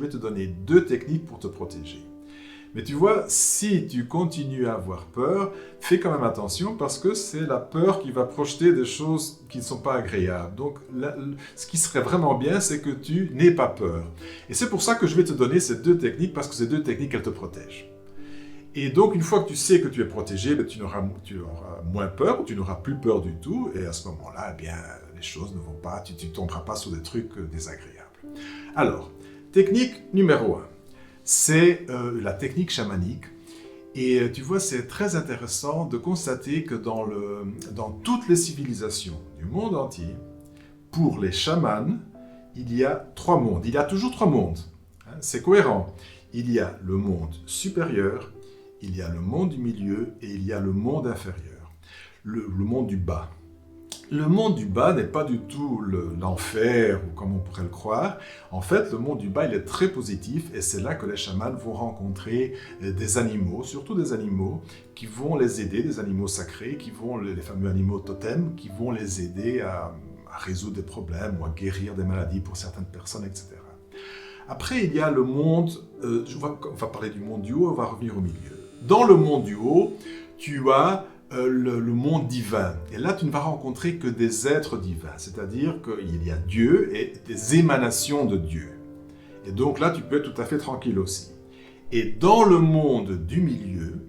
vais te donner 2 techniques pour te protéger. Mais tu vois, si tu continues à avoir peur, fais quand même attention parce que c'est la peur qui va projeter des choses qui ne sont pas agréables. Donc, ce qui serait vraiment bien, c'est que tu n'aies pas peur. Et c'est pour ça que je vais te donner ces 2 techniques parce que ces 2 techniques, elles te protègent. Et donc, une fois que tu sais que tu es protégé, tu auras moins peur, tu n'auras plus peur du tout. Et à ce moment-là, eh bien, les choses ne vont pas, tu ne tomberas pas sur des trucs désagréables. Alors, technique numéro 1. C'est la technique chamanique. Et tu vois, c'est très intéressant de constater que dans toutes les civilisations du monde entier, pour les chamans, il y a 3 mondes. Il y a toujours 3 mondes. Hein, c'est cohérent. Il y a le monde supérieur, il y a le monde du milieu et il y a le monde inférieur, le monde du bas. Le monde du bas n'est pas du tout l'enfer, ou comme on pourrait le croire. En fait, le monde du bas, il est très positif et c'est là que les chamans vont rencontrer des animaux, surtout des animaux qui vont les aider, des animaux sacrés, les fameux animaux totems, qui vont les aider à résoudre des problèmes ou à guérir des maladies pour certaines personnes, etc. Après, il y a le monde, on va parler du monde du haut, on va revenir au milieu. Dans le monde du haut, tu as le monde divin. Et là, tu ne vas rencontrer que des êtres divins, c'est-à-dire qu'il y a Dieu et des émanations de Dieu. Et donc là, tu peux être tout à fait tranquille aussi. Et dans le monde du milieu,